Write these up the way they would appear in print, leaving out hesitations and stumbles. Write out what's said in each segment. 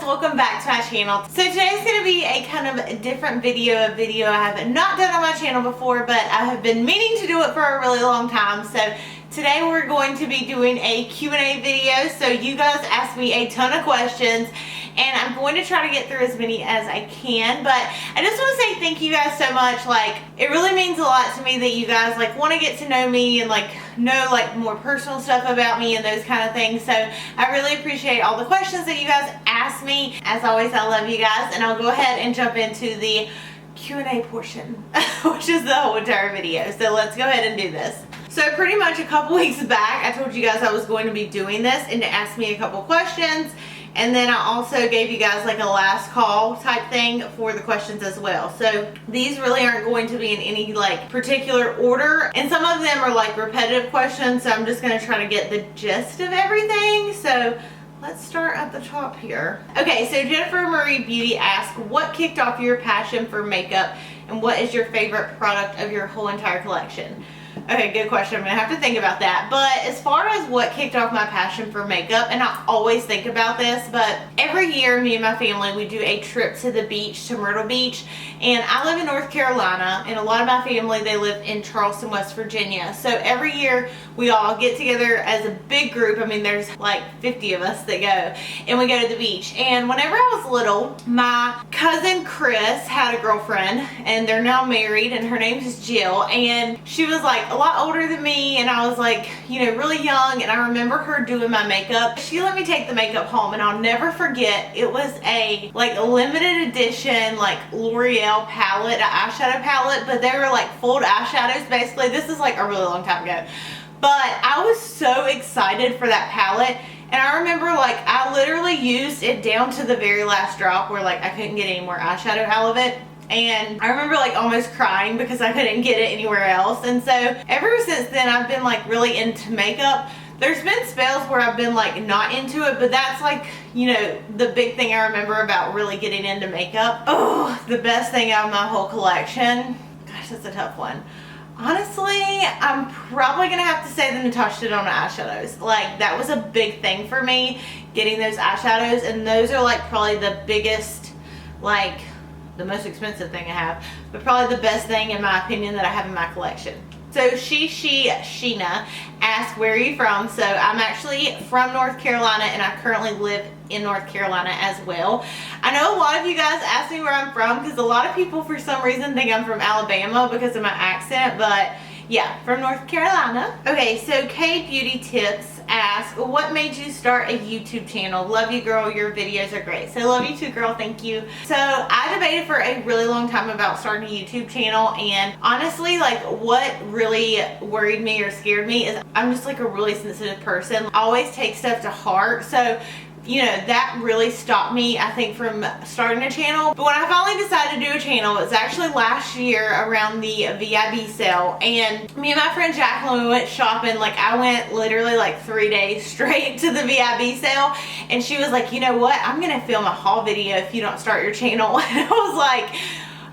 welcome back to my channel. So today's going to be a kind of different video, a video I have not done on my channel before, but I have been meaning to do it for a really long time. So today we're going to be doing a Q&A video. So you guys asked me a ton of questions and I'm going to try to get through as many as I can, but I just want to say thank you guys so much. Like, it really means a lot to me that you guys like want to get to know me and like know like more personal stuff about me and those kind of things. So I really appreciate all the questions that you guys ask me. As always, I love you guys, and I'll go ahead and jump into the Q&A portion, which is the whole entire video. So let's go ahead and do this. So pretty much a couple weeks back, I told you guys I was going to be doing this and to ask me a couple questions. And then I also gave you guys like a last call type thing for the questions as well. So these really aren't going to be in any like particular order. And some of them are like repetitive questions. So I'm just going to try to get the gist of everything. So let's start at the top here. Okay, so Jennifer Marie Beauty asked, what kicked off your passion for makeup and what is your favorite product of your whole entire collection? Okay, good question. I'm gonna have to think about that. But as far as what kicked off my passion for makeup, and I always think about this, but every year me and my family, we do a trip to the beach, to Myrtle Beach, and I live in North Carolina, and a lot of my family, they live in Charleston, West Virginia. So every year we all get together as a big group. I mean, there's like 50 of us that go, and we go to the beach. And whenever I was little, my cousin Chris had a girlfriend, and they're now married, and her name is Jill, and she was like a lot older than me, and I was like, you know, really young, and I remember her doing my makeup. She let me take the makeup home, and I'll never forget, it was a like a limited edition like L'Oreal palette, an eyeshadow palette, but they were like fold eyeshadows basically. This is like a really long time ago, but I was so excited for that palette. And I remember like I literally used it down to the very last drop where like I couldn't get any more eyeshadow out of it. And I remember like almost crying because I couldn't get it anywhere else. And so ever since then I've been like really into makeup. There's been spells where I've been like not into it, but that's like, you know, the big thing I remember about really getting into makeup. Oh, the best thing out of my whole collection. Gosh, that's a tough one. Honestly, I'm probably gonna have to say the Natasha Denona eyeshadows. Like, that was a big thing for me, getting those eyeshadows, and those are like probably the biggest, like the most expensive thing I have, but probably the best thing in my opinion that I have in my collection. So Sheena asked, where are you from? So I'm actually from North Carolina, and I currently live in North Carolina as well. I know a lot of you guys ask me where I'm from because a lot of people for some reason think I'm from Alabama because of my accent, but yeah, from North Carolina. Okay, so K Beauty Tips asked, what made you start a YouTube channel? Love you, girl. Your videos are great. So love you too, girl. Thank you. So I debated for a really long time about starting a YouTube channel, and honestly, like what really worried me or scared me is I'm just like a really sensitive person. I always take stuff to heart. So you know, that really stopped me, I think, from starting a channel. But when I finally decided to do a channel, it was actually last year around the VIB sale. And me and my friend Jacqueline, we went shopping. Like, I went literally like 3 days straight to the VIB sale. And she was like, you know what? I'm going to film a haul video if you don't start your channel. And I was like,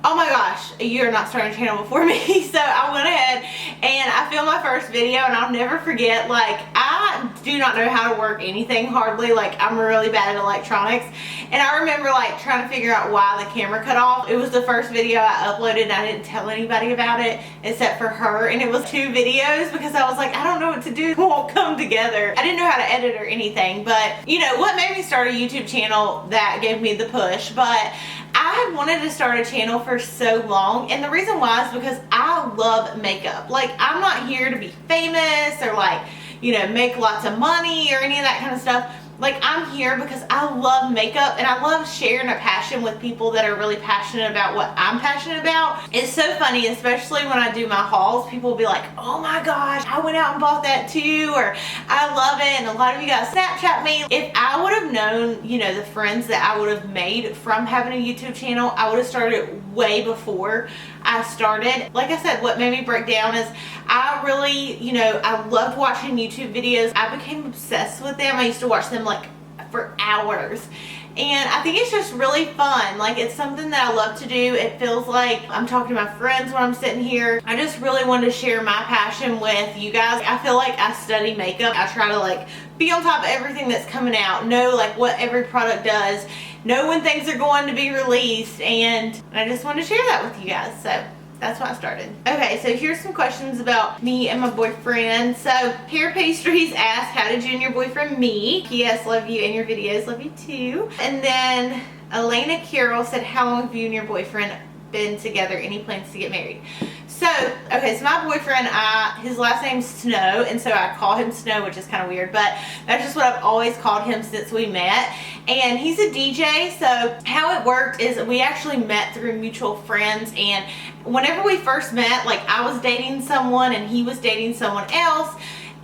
oh my gosh, you're not starting a channel before me. So I went ahead and I filmed my first video, and I'll never forget, like, I do not know how to work anything hardly. Like, I'm really bad at electronics, and I remember like trying to figure out why the camera cut off. It was the first video I uploaded, and I didn't tell anybody about it except for her, and it was 2 videos because I was like, I don't know what to do, it won't come together. I didn't know how to edit or anything, but you know what made me start a YouTube channel, that gave me the push. But I had wanted to start a channel for so long, and the reason why is because I love makeup. Like, I'm not here to be famous or like, you know, make lots of money or any of that kind of stuff. Like, I'm here because I love makeup, and I love sharing a passion with people that are really passionate about what I'm passionate about. It's so funny, especially when I do my hauls, people will be like, oh my gosh, I went out and bought that too, or I love it. And a lot of you guys Snapchat me. If I would have known, you know, the friends that I would have made from having a YouTube channel, I would have started way before I started. Like I said, what made me break down is I really, you know, I loved watching YouTube videos. I became obsessed with them. I used to watch them like for hours. And I think it's just really fun. Like, it's something that I love to do. It feels like I'm talking to my friends when I'm sitting here. I just really wanted to share my passion with you guys. I feel like I study makeup. I try to like be on top of everything that's coming out, know like what every product does. know when things are going to be released, and I just want to share that with you guys. So that's why I started. Okay, so here's some questions about me and my boyfriend. So Pear Pastries asked, how did you and your boyfriend meet? P.S. Love you and your videos. Love you too. And then Elena Carroll said, how long have you and your boyfriend been together? Any plans to get married? So, okay, so my boyfriend, his last name's Snow, and so I call him Snow, which is kind of weird, but that's just what I've always called him since we met. And he's a DJ, so how it worked is we actually met through mutual friends, and whenever we first met, like, I was dating someone and he was dating someone else,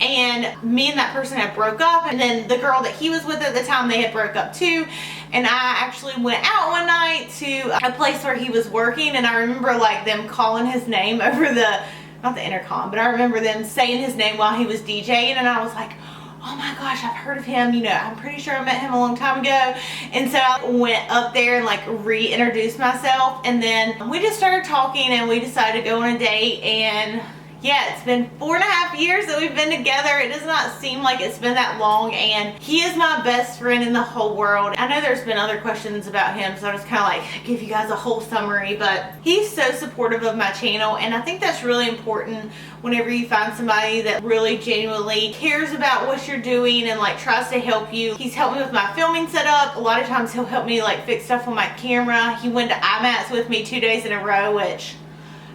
and me and that person had broke up, and then the girl that he was with at the time, they had broke up too. And I actually went out one night to a place where he was working, and I remember like them calling his name over the, not the intercom, but I remember them saying his name while he was DJing, and I was like, oh my gosh, I've heard of him, you know, I'm pretty sure I met him a long time ago. And so I went up there and like reintroduced myself, and then we just started talking, and we decided to go on a date. And yeah, it's been 4.5 years that we've been together. It does not seem like it's been that long, and he is my best friend in the whole world. I know there's been other questions about him, so I'll just kind of like give you guys a whole summary, but he's so supportive of my channel, and I think that's really important whenever you find somebody that really genuinely cares about what you're doing and like tries to help you. He's helped me with my filming setup. A lot of times he'll help me like fix stuff on my camera. He went to IMATS with me 2 days in a row, which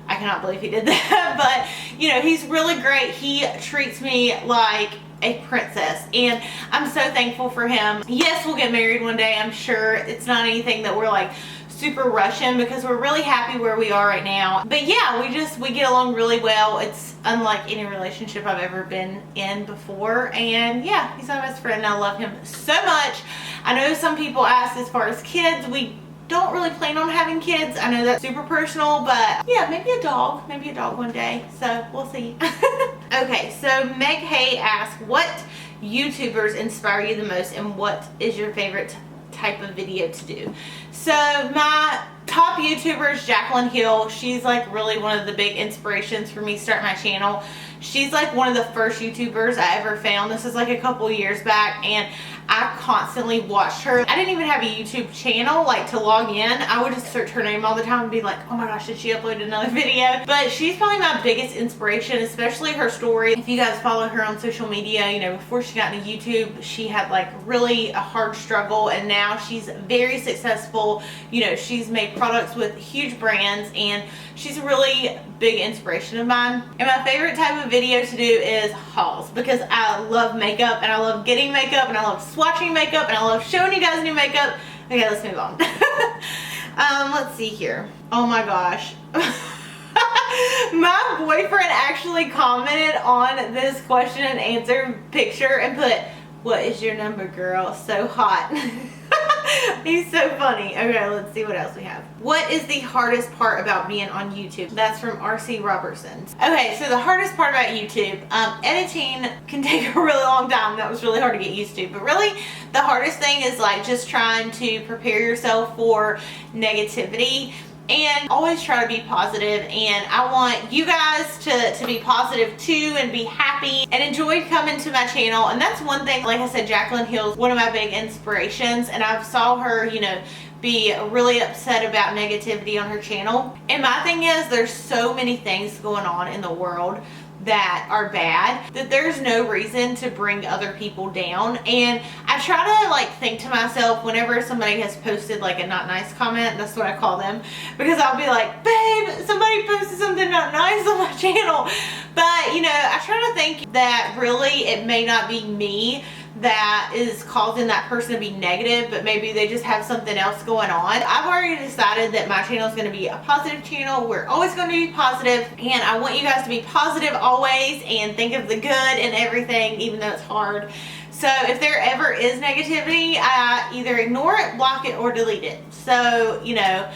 I cannot believe he did that, but you know, he's really great. He treats me like a princess, and I'm so thankful for him. Yes, we'll get married one day, I'm sure. It's not anything that we're like super rushing, because we're really happy where we are right now. But yeah, we get along really well. It's unlike any relationship I've ever been in before, and yeah, he's my best friend and I love him so much. I know some people ask as far as kids. We don't really plan on having kids. I know that's super personal, but yeah, maybe a dog one day, so we'll see. Okay, so Meg Hay asked, what YouTubers inspire you the most, and what is your favorite type of video to do? So my top YouTuber is Jaclyn Hill. She's like really one of the big inspirations for me starting my channel. She's like one of the first YouTubers I ever found. This is like a couple years back, and I constantly watched her. I didn't even have a YouTube channel like to log in. I would just search her name all the time and be like, oh my gosh, did she upload another video? But she's probably my biggest inspiration, especially her story. If you guys follow her on social media, you know, before she got into YouTube, she had like really a hard struggle, and now she's very successful. You know, she's made products with huge brands, and she's a really big inspiration of mine. And my favorite type of video to do is hauls, because I love makeup, and I love getting makeup, and I love swatching makeup, and I love showing you guys new makeup. Okay, let's move on. Let's see here. Oh my gosh. My boyfriend actually commented on this question and answer picture and put, what is your number, girl? So hot. He's so funny. Okay, let's see what else we have. What is the hardest part about being on YouTube? That's from RC Robertson. Okay, so the hardest part about YouTube, editing can take a really long time. That was really hard to get used to. But really, the hardest thing is like just trying to prepare yourself for negativity. And always try to be positive, and I want you guys to be positive too, and be happy and enjoy coming to my channel. And that's one thing, like I said, Jaclyn Hill's one of my big inspirations, and I've saw her, you know, be really upset about negativity on her channel. And my thing is, there's so many things going on in the world that are bad that there's no reason to bring other people down. And I try to like think to myself whenever somebody has posted like a not nice comment, that's what I call them, because I'll be like, babe, somebody posted something not nice on my channel. But you know, I try to think that really it may not be me that is causing that person to be negative, but maybe they just have something else going on. I've already decided that my channel is going to be a positive channel. We're always going to be positive, and I want you guys to be positive always and think of the good and everything, even though it's hard. So if there ever is negativity, I either ignore it, block it, or delete it. So, you know,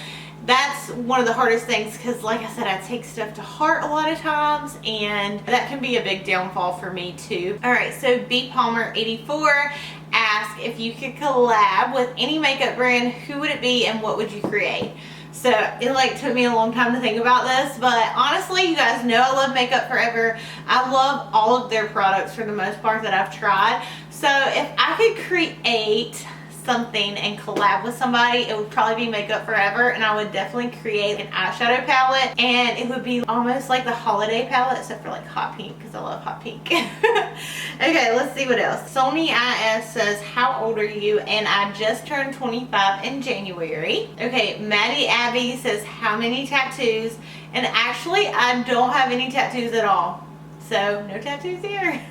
that's one of the hardest things, because like I said, I take stuff to heart a lot of times, and that can be a big downfall for me too. Alright, so B Palmer 84 asked, if you could collab with any makeup brand, who would it be and what would you create? So it like took me a long time to think about this, but honestly, you guys know I love Makeup Forever. I love all of their products for the most part that I've tried. So if I could create something and collab with somebody, it would probably be Makeup Forever, and I would definitely create an eyeshadow palette, and it would be almost like the holiday palette except for like hot pink, because I love hot pink. Okay, let's see what else. Sony IS says, how old are you? And I just turned 25 in January. Okay, Maddie Abby says, how many tattoos? And actually I don't have any tattoos at all. So no tattoos here.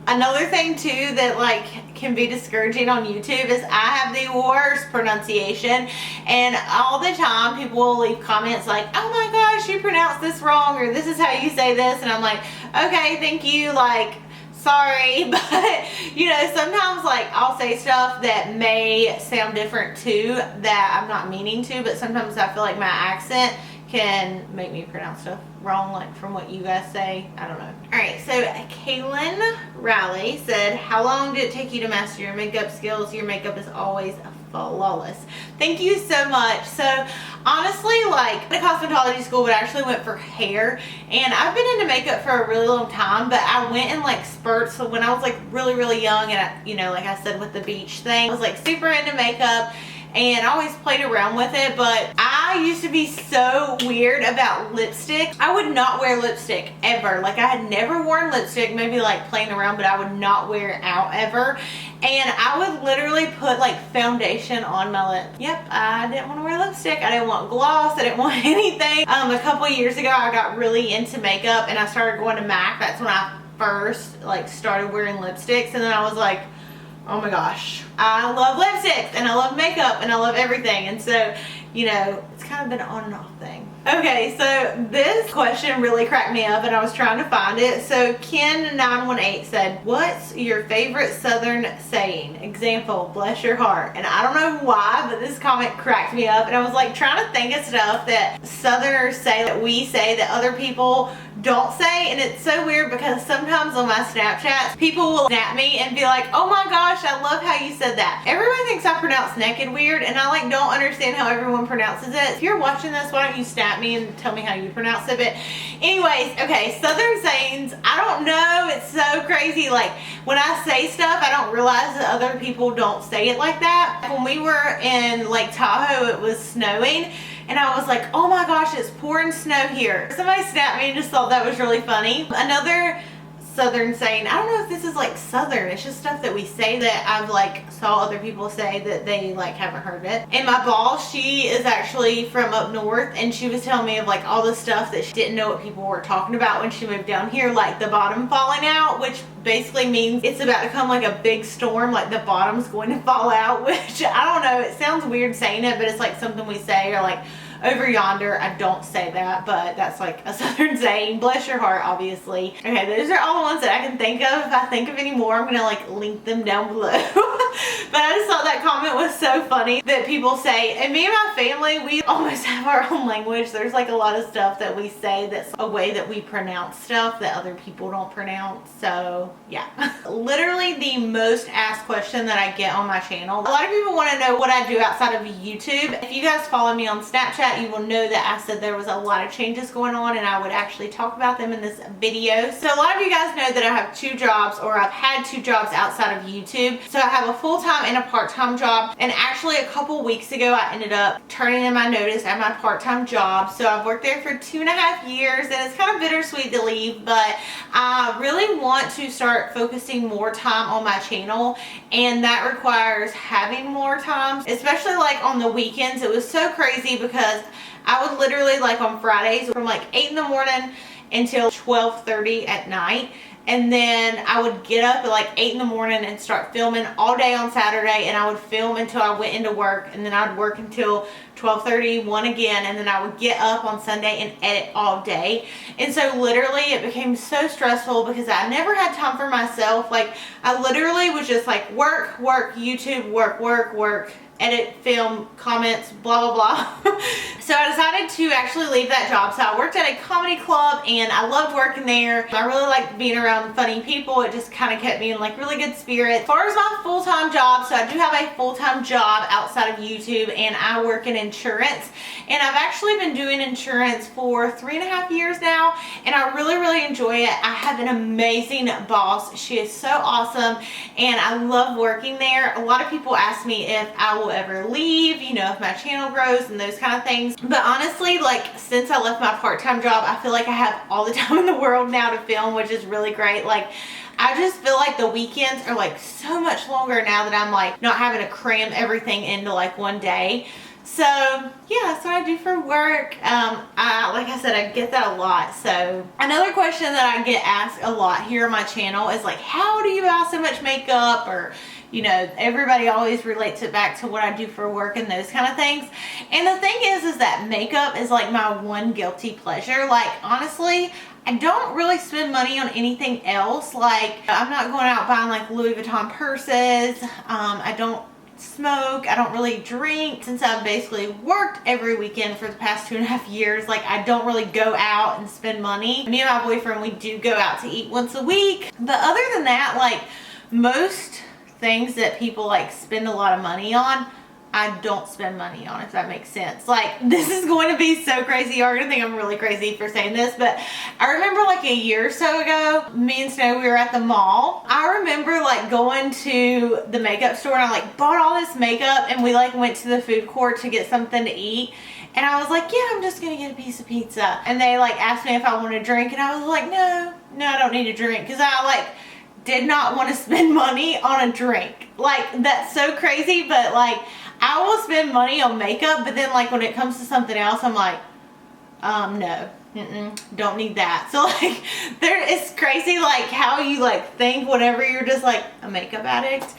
Another thing too that like can be discouraging on YouTube is I have the worst pronunciation, and all the time people will leave comments like, oh my gosh, you pronounced this wrong, or this is how you say this, and I'm like, okay, thank you, like, sorry. But you know, sometimes like I'll say stuff that may sound different too that I'm not meaning to, but sometimes I feel like my accent can make me pronounce stuff wrong, like from what you guys say. I don't know. Alright, so Kaylin Riley said, how long did it take you to master your makeup skills? Your makeup is always flawless. Thank you so much. So honestly, like, I went to cosmetology school, but I actually went for hair, and I've been into makeup for a really long time, but I went in like spurts. So when I was like really young, and I, you know, like I said with the beach thing, I was like super into makeup, and I always played around with it. But I used to be so weird about lipstick. I would not wear lipstick ever. Like, I had never worn lipstick, maybe like playing around, but I would not wear it out ever. And I would literally put like foundation on my lip. Yep, I didn't want to wear lipstick. I didn't want gloss. I didn't want anything. A couple years ago, I got really into makeup, and I started going to MAC. That's when I first like started wearing lipsticks, and then I was like, oh my gosh, I love lipsticks, and I love makeup, and I love everything. And so, you know, it's kind of been an on and off thing. Okay, so this question really cracked me up, and I was trying to find it. So Ken918 said, what's your favorite Southern saying? Example, bless your heart. And I don't know why, but this comment cracked me up, and I was like trying to think of stuff that Southerners say, that we say, that other people don't say. And it's so weird because sometimes on my Snapchats, people will snap me and be like, oh my gosh, I love how you said that. Everyone thinks I pronounce naked weird, and I like don't understand how everyone pronounces it. If you're watching this, why don't you snap me and tell me how you pronounce it? But anyways, okay, Southern sayings, I don't know, it's so crazy. Like, when I say stuff, I don't realize that other people don't say it like that. When we were in Lake Tahoe, it was snowing, and I was like, oh my gosh, it's pouring snow here. Somebody snapped me and just thought that was really funny. Another Southern saying, I don't know if this is like Southern, it's just stuff that we say that I've like saw other people say that they like haven't heard it. And my boss, she is actually from up north, and she was telling me of like all the stuff that she didn't know what people were talking about when she moved down here, like the bottom falling out, which basically means it's about to come like a big storm, like the bottom's going to fall out, which I don't know, it sounds weird saying it, but it's like something we say, or like over yonder. I don't say that, but that's like a Southern saying. Bless your heart, obviously. Okay, those are all the ones that I can think of. If I think of any more, I'm gonna like link them down below. But I just thought that comment was so funny that people say, and me and my family, we almost have our own language. There's like a lot of stuff that we say that's a way that we pronounce stuff that other people don't pronounce. So yeah. Literally the most asked question that I get on my channel. A lot of people want to know what I do outside of YouTube. If you guys follow me on Snapchat, you will know that I said there was a lot of changes going on, and I would actually talk about them in this video. So a lot of you guys know that I have 2 jobs, or I've had 2 jobs outside of YouTube. So I have a full-time and a part-time job, and actually a couple weeks ago I ended up turning in my notice at my part-time job. So I've worked there for 2.5 years, and it's kind of bittersweet to leave, but I really want to start focusing more time on my channel, and that requires having more time, especially like on the weekends. It was so crazy because I would literally, like on Fridays, from like 8 in the morning until 12:30 at night, and then I would get up at like 8 in the morning and start filming all day on Saturday, and I would film until I went into work, and then I would work until 12:30, 1 again, and then I would get up on Sunday and edit all day. And so literally it became so stressful because I never had time for myself. Like, I literally was just like work, YouTube, work, edit, film, comments, blah, blah, blah. So I decided to actually leave that job. So I worked at a comedy club and I loved working there. I really liked being around funny people. It just kind of kept me in like really good spirits. As far as my full-time job, so I do have a full-time job outside of YouTube and I work in insurance. And I've actually been doing insurance for 3.5 years now and I really, really enjoy it. I have an amazing boss. She is so awesome and I love working there. A lot of people ask me if I will ever leave, you know, if my channel grows and those kind of things. But honestly, like since I left my part-time job, I feel like I have all the time in the world now to film, which is really great. Like I just feel like the weekends are like so much longer now that I'm like not having to cram everything into like one day. So yeah, that's what I do for work. Like I said, I get that a lot. So another question that I get asked a lot here on my channel is like, how do you buy so much makeup? Or, you know, everybody always relates it back to what I do for work and those kind of things. And the thing is that makeup is like my one guilty pleasure. Like honestly, I don't really spend money on anything else. Like I'm not going out buying like Louis Vuitton purses. I don't smoke. I don't really drink. Since I've basically worked every weekend for the past 2.5 years, like I don't really go out and spend money. Me and my boyfriend, we do go out to eat once a week. But other than that, like most things that people like spend a lot of money on, I don't spend money on, if that makes sense. Like this is going to be so crazy. You're gonna think I'm really crazy for saying this, but I remember like a year or so ago, me and Snow, we were at the mall. I remember like going to the makeup store and I like bought all this makeup and we like went to the food court to get something to eat. And I was like, yeah, I'm just gonna get a piece of pizza. And they like asked me if I wanted a drink and I was like, no, I don't need a drink. Cause I like did not want to spend money on a drink. Like that's so crazy, but like I will spend money on makeup, but then like when it comes to something else, I'm like, no, don't need that. So like it's crazy like how you like think whenever you're just like a makeup addict.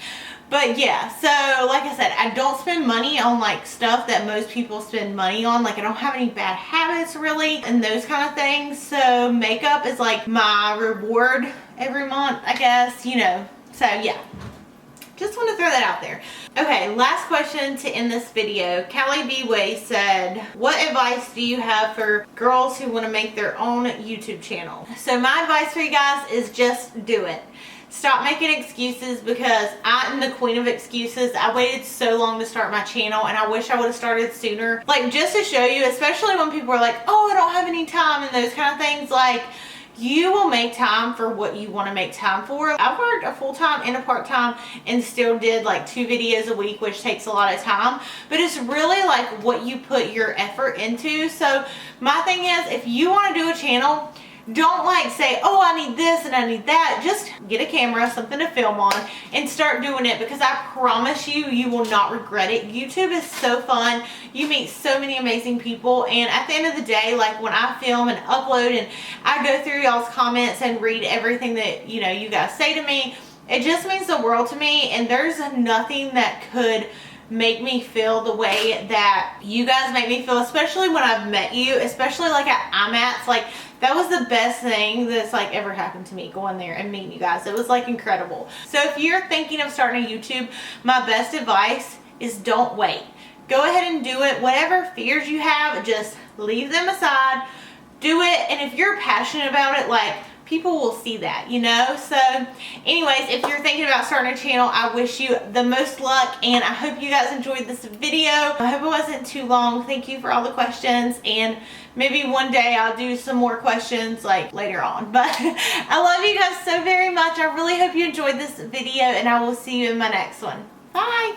But yeah, so like I said, I don't spend money on like stuff that most people spend money on. Like I don't have any bad habits really and those kind of things. So makeup is like my reward every month, I guess, you know. So yeah. Just want to throw that out there. Okay, last question to end this video. Callie B. Way said, what advice do you have for girls who want to make their own YouTube channel? So my advice for you guys is just do it. Stop making excuses because I am the queen of excuses. I waited so long to start my channel and I wish I would have started sooner. Like just to show you, especially when people are like, oh, I don't have any time and those kind of things, like you will make time for what you want to make time for. I've worked a full-time and a part-time and still did like 2 videos a week, which takes a lot of time, but it's really like what you put your effort into. So my thing is, if you want to do a channel, don't like say, oh, I need this and I need that. Just get a camera, something to film on, and start doing it because I promise you, you will not regret it. YouTube is so fun. You meet so many amazing people, and at the end of the day, like when I film and upload and I go through y'all's comments and read everything that, you know, you guys say to me, it just means the world to me, and there's nothing that could make me feel the way that you guys make me feel, especially when I've met you, especially like at IMATs. Like that was the best thing that's like ever happened to me, going there and meeting you guys. It was like incredible. So if you're thinking of starting a YouTube, my best advice is don't wait. Go ahead and do it. Whatever fears you have, just leave them aside, do it. And if you're passionate about it, like people will see that, you know. So anyways, if you're thinking about starting a channel, I wish you the most luck and I hope you guys enjoyed this video. I hope it wasn't too long. Thank you for all the questions, and maybe one day I'll do some more questions like later on. But I love you guys so very much. I really hope you enjoyed this video and I will see you in my next one. Bye.